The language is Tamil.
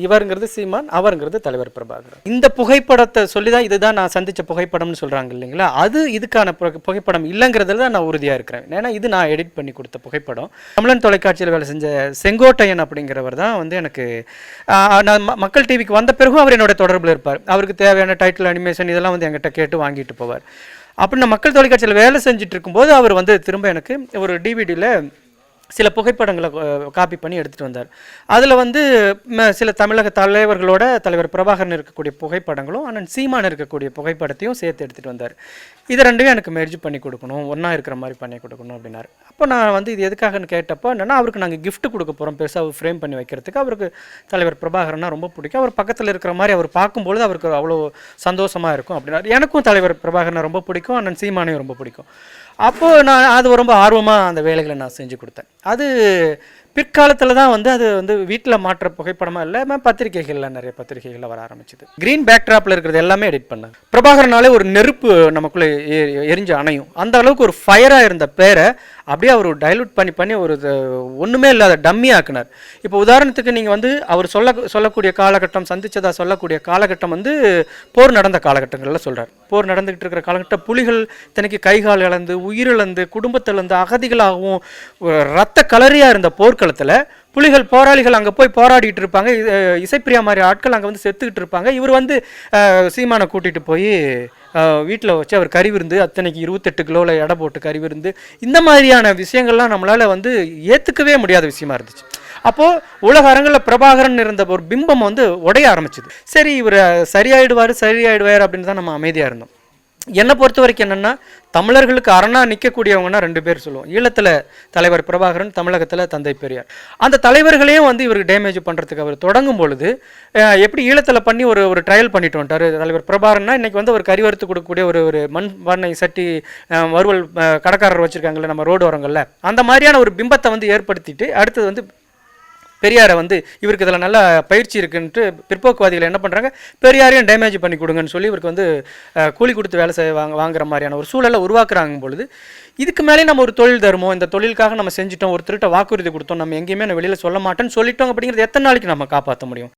இவருங்கிறது சீமான், அவருங்கிறது தலைவர் பிரபாகரன். இந்த புகைப்படத்தை சொல்லி தான் இதுதான் நான் சந்தித்த புகைப்படம்னு சொல்கிறாங்க இல்லைங்களா, அது இதுக்கான புகைப்படம் இல்லைங்கிறதுல தான் நான் உறுதியாக இருக்கிறேன். ஏன்னா இது நான் எடிட் பண்ணி கொடுத்த புகைப்படம். தமிழன் தொலைக்காட்சியில் வேலை செஞ்ச செங்கோட்டையன் அப்படிங்கிறவர் தான் வந்து எனக்கு நான் மக்கள் டிவிக்கு வந்த பிறகும் அவர் என்னோட தொடர்பில் இருப்பார். அவருக்கு தேவையான டைட்டில், அனிமேஷன் இதெல்லாம் வந்து என்கிட்ட கேட்டு வாங்கிட்டு போவார். அப்படி நான் மக்கள் தொலைக்காட்சியில் வேலை செஞ்சுட்டு இருக்கும்போது அவர் வந்து திரும்ப எனக்கு ஒரு டிவிடியில் சில புகைப்படங்களை காப்பி பண்ணி எடுத்துகிட்டு வந்தார். அதில் வந்து சில தமிழக தலைவர்களோட தலைவர் பிரபாகரன் இருக்கக்கூடிய புகைப்படங்களும் அண்ணன் சீமான் இருக்கக்கூடிய புகைப்படத்தையும் சேர்த்து எடுத்துகிட்டு வந்தார். இது ரெண்டுமே எனக்கு மெர்ஜ் பண்ணி கொடுக்கணும், ஒன்றா இருக்கிற மாதிரி பண்ணி கொடுக்கணும் அப்படின்னாரு. அப்போ நான் வந்து இது எதுக்காகன்னு கேட்டப்போ என்னென்னா, அவருக்கு நாங்கள் கிஃப்ட் கொடுக்க போகிறோம் பெருசாக ஃப்ரேம் பண்ணி வைக்கிறதுக்கு. அவருக்கு தலைவர் பிரபாகரன்னா ரொம்ப பிடிக்கும், அவர் பக்கத்தில் இருக்கிற மாதிரி அவர் பார்க்கும்பொழுது அவருக்கு அவ்வளோ சந்தோஷமாக இருக்கும் அப்படின்னாரு. எனக்கும் தலைவர் பிரபாகரனை ரொம்ப பிடிக்கும், அண்ணன் சீமானையும் ரொம்ப பிடிக்கும். அப்போது நான் அது ரொம்ப ஆர்வமாக அந்த வேலைகளை நான் செஞ்சு கொடுத்தேன். அது பிற்காலத்தில் தான் வந்து அது வந்து வீட்டில் மாற்ற புகைப்படமாக இல்லாமல் பத்திரிகைகளில் நிறைய பத்திரிகைகளில் வர ஆரம்பிச்சிது. க்ரீன் பேக்ட்ராப்பில் இருக்கிறது எல்லாமே எடிட் பண்ணேன். பிரபாகரனாலே ஒரு நெருப்பு நமக்குள்ளே எரிஞ்சு அணையும், அந்த அளவுக்கு ஒரு ஃபயராக இருந்த பேரை அப்படியே அவர் டைலூட் பண்ணி ஒரு ஒன்றுமே இல்லாத டம்மி ஆக்குனார். இப்போ உதாரணத்துக்கு நீங்கள் வந்து அவர் சொல்லக்கூடிய காலகட்டம், சந்தித்ததாக சொல்லக்கூடிய காலகட்டம் வந்து போர் நடந்த காலகட்டங்களில் சொல்கிறார். போர் நடந்துகிட்டு இருக்கிற காலகட்டம், புலிகள் இத்தனைக்கு கைகால் இழந்து, உயிரிழந்து, குடும்பத்திலேருந்து அகதிகளாகவும் ரத்த கலரியாக இருந்த போர்க்களத்தில் புலிகள் போராளிகள் அங்கே போய் போராடிட்டு இருப்பாங்க. இசைப்பிரியா மாதிரி ஆட்கள் அங்கே வந்து செத்துக்கிட்டு இருப்பாங்க. இவர் வந்து சீமானை கூட்டிகிட்டு போய் வீட்டில் வச்சு அவர் கறி விருந்து, அத்தனைக்கு 28 கிலோவில் எடை போட்டு கறி விருந்து, இந்த மாதிரியான விஷயங்கள்லாம் நம்மளால் வந்து ஏற்றுக்கவே முடியாத விஷயமா இருந்துச்சு. அப்போது உலக அரங்கில் பிரபாகரன் இருந்த ஒரு பிம்பம் வந்து உடைய ஆரம்பிச்சுது. சரி, இவர் சரியாயிடுவார் அப்படின்னு தான் நம்ம அமைதியாக இருந்தோம். என்னை பொறுத்த வரைக்கும் என்னென்னா, தமிழர்களுக்கு அரணா நிற்கக்கூடியவங்கன்னா 2 பேர் சொல்லுவோம். ஈழத்தில் தலைவர் பிரபாகரன், தமிழகத்தில் தந்தை பெரியார். அந்த தலைவர்களையும் வந்து இவருக்கு டேமேஜ் பண்ணுறதுக்கு அவர் தொடங்கும் பொழுது எப்படி ஈழத்தில் பண்ணி ஒரு ட்ரையல் பண்ணிட்டு வந்துட்டார். தலைவர் பிரபாகரன்னா இன்றைக்கி வந்து ஒரு கறி வறுத்து கொடுக்கக்கூடிய ஒரு மண் பண்ணை சட்டி வறுவல் கடைக்காரர் வச்சுருக்காங்கல்ல நம்ம ரோடு ஓரங்களில், அந்த மாதிரியான ஒரு பிம்பத்தை வந்து ஏற்படுத்திட்டு அடுத்தது வந்து பெரியாரை வந்து இவருக்கு இதில் நல்ல பயிற்சி இருக்குன்ட்டு பிற்போக்குவாதிகள் என்ன பண்ணுறாங்க, பெரியாரையும் டேமேஜ் பண்ணி கொடுங்கன்னு சொல்லி இவருக்கு வந்து கூலி கொடுத்து வேலை வாங்குற மாதிரியான ஒரு சூழலை உருவாக்குறாங்க பொழுது, இதுக்கு மேலே நம்ம ஒரு தொழில் தருமோ, இந்த தொழிலுக்காக நம்ம செஞ்சிட்டோம், ஒருத்தர்கிட்ட வாக்குறுதி கொடுத்தோம், நம்ம எங்கேயுமே வெளியில் சொல்ல மாட்டேன்னு சொல்லிட்டோம் அப்படிங்கிறது எத்தனை நாளைக்கு நம்ம காப்பாற்ற முடியும்?